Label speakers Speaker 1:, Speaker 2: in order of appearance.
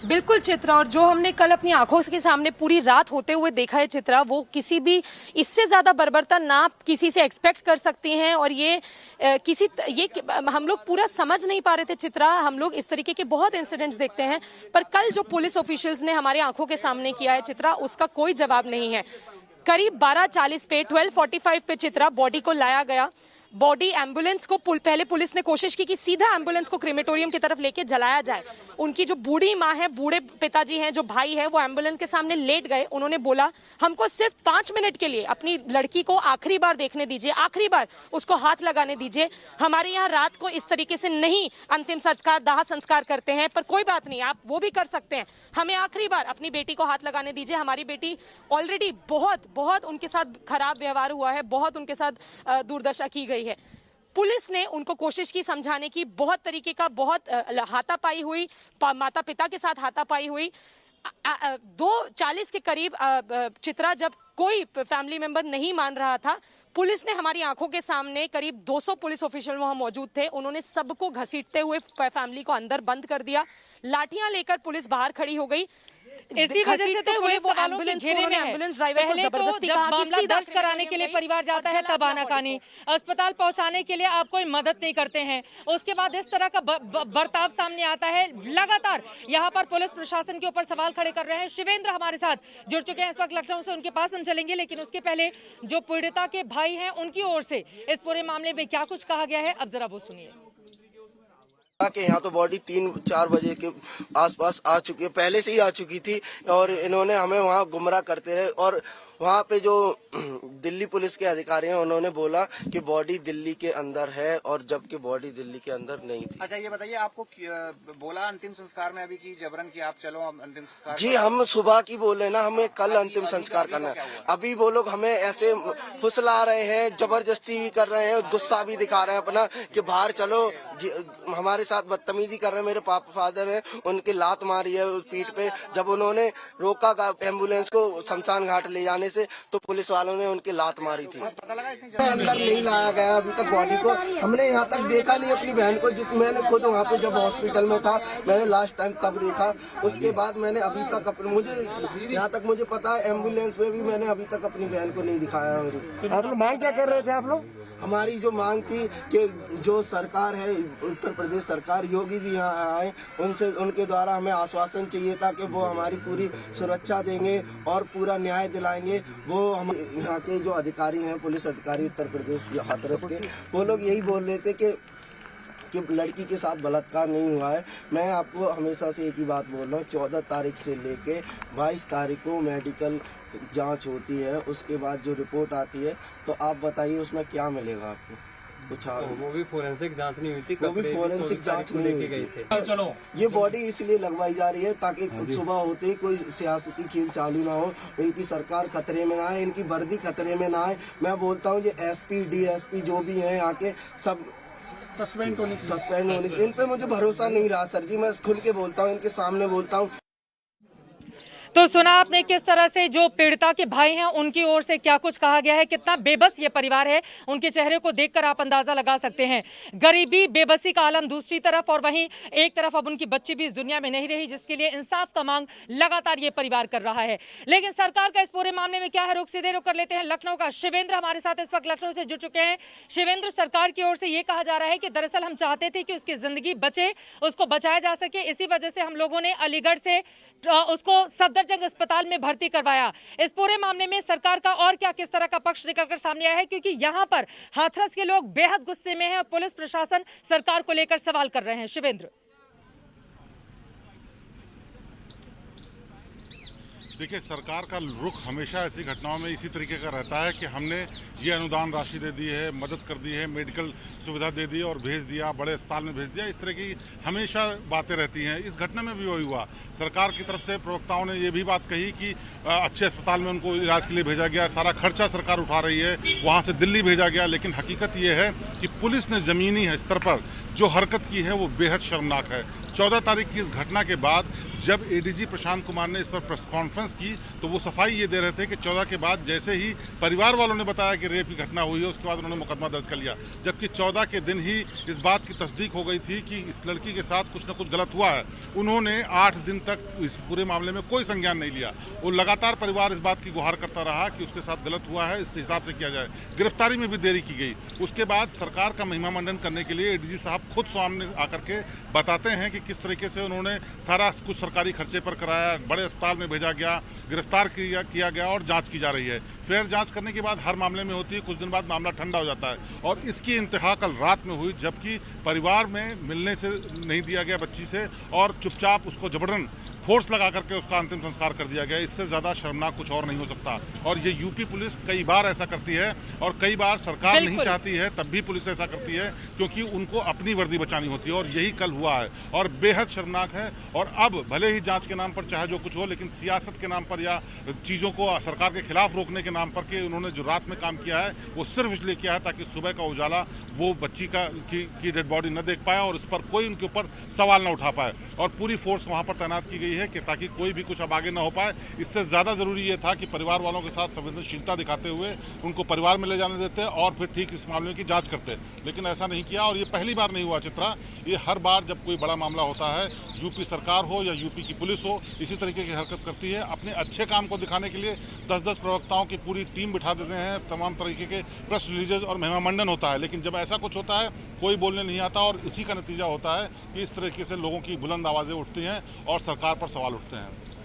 Speaker 1: बिल्कुल चित्रा, और जो हमने कल अपनी आंखों के सामने पूरी रात होते हुए देखा है चित्रा, वो किसी भी इससे ज्यादा बर्बरता ना किसी से एक्सपेक्ट कर सकती हैं। और ये हम लोग पूरा समझ नहीं पा रहे थे चित्रा। हम लोग इस तरीके के बहुत इंसिडेंट्स देखते हैं, पर कल जो पुलिस ऑफिशियल्स ने हमारे आंखों के सामने किया है चित्रा, उसका कोई जवाब नहीं है। करीब 12:40 पे 12:45 पे चित्रा बॉडी को लाया गया। बॉडी एम्बुलेंस को पहले पुलिस ने कोशिश की कि सीधा एम्बुलेंस को क्रेमेटोरियम की तरफ लेके जलाया जाए। उनकी जो बूढ़ी माँ है, बूढ़े पिताजी हैं, जो भाई है, वो एम्बुलेंस के सामने लेट गए। उन्होंने बोला हमको सिर्फ 5 मिनट के लिए अपनी लड़की को आखिरी बार देखने दीजिए, आखिरी बार उसको हाथ लगाने दीजिए। हमारे यहाँ रात को इस तरीके से नहीं अंतिम संस्कार, दाह संस्कार करते हैं, पर कोई बात नहीं, आप वो भी कर सकते हैं। हमें आखिरी बार अपनी बेटी को हाथ लगाने दीजिए। हमारी बेटी ऑलरेडी बहुत उनके साथ खराब व्यवहार हुआ है, बहुत उनके साथ दुर्दशा की गई है। पुलिस ने उनको कोशिश की समझाने की, बहुत तरीके का, बहुत हाथापाई हुई, माता पिता के साथ हाथापाई हुई। 2:40 के करीब चित्रा, जब कोई फैमिली मेंबर नहीं मान रहा था, पुलिस ने हमारी आंखों के सामने, करीब 200 पुलिस ऑफिशियल वहां मौजूद थे, उन्होंने सबको घसीटते हुए फैमिली को अंदर बंद कर दिया। लाठियां लेकर पुलिस बाहर खड़ी हो गई।
Speaker 2: इसी वजह से तो
Speaker 1: हुए वो एम्बुलेंस ड्राइवर को जबरदस्ती कहा कि
Speaker 2: मामला दर्ज कराने के लिए परिवार जाता है तब आनाकानी, अस्पताल पहुंचाने के लिए आप कोई मदद नहीं करते हैं, उसके बाद इस तरह का बर्ताव सामने आता है। लगातार यहाँ पर पुलिस प्रशासन के ऊपर सवाल खड़े कर रहे हैं। शिवेंद्र हमारे साथ जुड़ चुके हैं इस वक्त लखनऊ से, उनके पास हम चलेंगे, लेकिन उसके पहले जो पीड़िता के भाई हैं उनकी ओर से इस पूरे मामले में क्या कुछ कहा गया है, अब जरा वो सुनिए।
Speaker 3: कि यहाँ तो बॉडी 3-4 बजे के आसपास आ चुकी है, पहले से ही आ चुकी थी, और इन्होंने हमें वहाँ गुमराह करते रहे। और वहाँ पे जो दिल्ली पुलिस के अधिकारी हैं, उन्होंने बोला कि बॉडी दिल्ली के अंदर है, और जबकि बॉडी दिल्ली के अंदर नहीं थी।
Speaker 4: अच्छा, ये बताइए, आपको बोला अंतिम संस्कार में अभी की जबरन की आप चलो अंतिम संस्कार?
Speaker 3: जी, हम सुबह की बोले ना, हमें कल अंतिम संस्कार करना है। अभी वो लोग हमें ऐसे फुसला रहे हैं, जबरदस्ती भी कर रहे हैं, गुस्सा भी दिखा रहे हैं अपना कि बाहर चलो, हमारे साथ बदतमीजी कर रहे हैं। मेरे पापा फादर है, उनकी लात मारी है उस पीठ पे। जब उन्होंने रोका एम्बुलेंस को शमशान घाट ले जाने से, तो पुलिस वालों ने उनकी लात मारी थी। अंदर नहीं लाया गया अभी तक बॉडी को, हमने यहाँ तक देखा नहीं अपनी बहन को, जिस मैंने खुद वहाँ पे जब हॉस्पिटल में था, मैंने लास्ट टाइम तब देखा। उसके बाद मैंने अभी तक यहाँ तक मुझे पता है, एम्बुलेंस में भी मैंने अभी तक अपनी बहन को नहीं दिखाया।
Speaker 5: आप लोग मांग क्या कर रहे थे आप लोग?
Speaker 3: हमारी जो मांग थी कि जो सरकार है, उत्तर प्रदेश सरकार, योगी जी यहाँ आए, उनसे, उनके द्वारा हमें आश्वासन चाहिए था कि वो हमारी पूरी सुरक्षा देंगे और पूरा न्याय दिलाएंगे। वो हम यहाँ के जो अधिकारी हैं, पुलिस अधिकारी उत्तर प्रदेश हाथरस के, वो लोग यही बोल रहे थे कि लड़की के साथ बलात्कार नहीं हुआ है। मैं आपको हमेशा से एक ही बात बोल रहा हूँ, 14 तारीख से लेके 22 तारीख को मेडिकल जांच होती है, उसके बाद जो रिपोर्ट आती है, तो आप बताइए उसमें क्या मिलेगा आपको? कुछ
Speaker 5: वो भी फोरेंसिक जांच नहीं हुई थी,
Speaker 3: वो भी फोरेंसिक जांच नहीं हुई थी। चलो, ये बॉडी इसलिए लगवाई जा रही है ताकि सुबह होते ही कोई सियासती खेल चालू ना हो, इनकी सरकार खतरे में ना आए, इनकी वर्दी खतरे में ना आए। मैं बोलता हूँ, ये SP DSP जो भी हैं यहाँ के, सब सस्पेंड होने इन पे मुझे भरोसा नहीं रहा सर जी। मैं खुल के बोलता हूँ, इनके सामने बोलता हूँ।
Speaker 2: तो सुना आपने किस तरह से जो पीड़िता के भाई हैं उनकी ओर से क्या कुछ कहा गया है, कितना बेबस ये परिवार है, उनके चेहरे को देखकर आप अंदाजा लगा सकते हैं। गरीबी, बेबसी का आलम दूसरी तरफ, और वहीं एक तरफ अब उनकी बच्ची भी इस दुनिया में नहीं रही, जिसके लिए इंसाफ का मांग लगातार ये परिवार कर रहा है। लेकिन सरकार का इस पूरे मामले में क्या है, रुख सीधे रुख कर लेते हैं लखनऊ का। शिवेंद्र हमारे साथ इस वक्त लखनऊ से जुड़ चुके हैं। शिवेंद्र, सरकार की ओर से ये कहा जा रहा है कि दरअसल हम चाहते थे कि उसकी जिंदगी बचे, उसको बचाया जा सके, इसी वजह से हम लोगों ने अलीगढ़ से उसको सफदरजंग अस्पताल में भर्ती करवाया। इस पूरे मामले में सरकार का और क्या, किस तरह का पक्ष निकलकर सामने आया है, क्योंकि यहाँ पर हाथरस के लोग बेहद गुस्से में हैं और पुलिस प्रशासन सरकार को लेकर सवाल कर रहे हैं। शिवेंद्र,
Speaker 6: देखिए, सरकार का रुख हमेशा ऐसी घटनाओं में इसी तरीके का रहता है कि हमने ये अनुदान राशि दे दी है, मदद कर दी है, मेडिकल सुविधा दे दी और भेज दिया, बड़े अस्पताल में भेज दिया, इस तरह की हमेशा बातें रहती हैं। इस घटना में भी वही हुआ। सरकार की तरफ से प्रवक्ताओं ने ये भी बात कही कि अच्छे अस्पताल में उनको इलाज के लिए भेजा गया, सारा खर्चा सरकार उठा रही है, वहाँ से दिल्ली भेजा गया। लेकिन हकीकत ये है कि पुलिस ने ज़मीनी स्तर पर जो हरकत की है वो बेहद शर्मनाक है। 14 तारीख की इस घटना के बाद जब ADG प्रशांत कुमार ने इस पर प्रेस कॉन्फ्रेंस सर्विलांस की तो वो सफाई ये दे रहे थे कि 14 के बाद जैसे ही परिवार वालों ने बताया कि रेप की घटना हुई है उसके बाद उन्होंने मुकदमा दर्ज कर लिया, जबकि 14 के दिन ही इस बात की तस्दीक हो गई थी कि इस लड़की के साथ कुछ न कुछ गलत हुआ है। उन्होंने 8 दिन तक इस पूरे मामले में कोई संज्ञान नहीं लिया। वो लगातार परिवार इस बात की गुहार करता रहा कि उसके साथ गलत हुआ है, इस हिसाब से किया जाए। गिरफ्तारी में भी देरी की गई। उसके बाद सरकार का महिमा मंडन करने के लिए एडीजी साहब खुद सामने आकर के बताते हैं कि किस तरीके से उन्होंने सारा कुछ सरकारी खर्चे पर कराया, बड़े अस्पताल में भेजा गया, गिरफ्तार किया गया और जांच की जा रही है। फिर जांच करने के बाद हर मामले में होती है, कुछ दिन बाद मामला ठंडा हो जाता है और इसकी इंतहा कल रात में हुई, जबकि परिवार में मिलने से नहीं दिया गया बच्ची से और चुपचाप उसको जबरन फोर्स लगा करके उसका अंतिम संस्कार कर दिया गया। इससे ज़्यादा शर्मनाक कुछ और नहीं हो सकता। और ये यूपी पुलिस कई बार ऐसा करती है और कई बार सरकार नहीं चाहती है तब भी पुलिस ऐसा करती है, क्योंकि उनको अपनी वर्दी बचानी होती है और यही कल हुआ है और बेहद शर्मनाक है। और अब भले ही जांच के नाम पर चाहे जो कुछ हो, लेकिन सियासत के नाम पर या चीज़ों को सरकार के खिलाफ रोकने के नाम पर के उन्होंने जो रात में काम किया है वो सिर्फ इसलिए किया है ताकि सुबह का उजाला वो बच्ची की डेड बॉडी न देख पाए और इस पर कोई उनके ऊपर सवाल न उठा पाए। और पूरी फोर्स वहाँ पर तैनात की गई है कि ताकि कोई भी कुछ अब आगे न हो पाए। इससे ज़्यादा ज़रूरी ये था कि परिवार वालों के साथ संवेदनशीलता दिखाते हुए उनको परिवार में ले जाने देते और फिर ठीक इस मामले की जांच करते, लेकिन ऐसा नहीं किया। और ये पहली बार नहीं हुआ चित्रा, ये हर बार जब कोई बड़ा मामला होता है, यूपी सरकार हो या यूपी की पुलिस हो, इसी तरीके की हरकत करती है। अपने अच्छे काम को दिखाने के लिए 10-10 प्रवक्ताओं की पूरी टीम बिठा देते हैं, तमाम तरीके के प्रेस रिलीजेस और महिमा मंडन होता है, लेकिन जब ऐसा कुछ होता है कोई बोलने नहीं आता और इसी का नतीजा होता है कि इस तरीके से लोगों की बुलंद आवाज़ें उठती हैं और सरकार पर सवाल उठते हैं।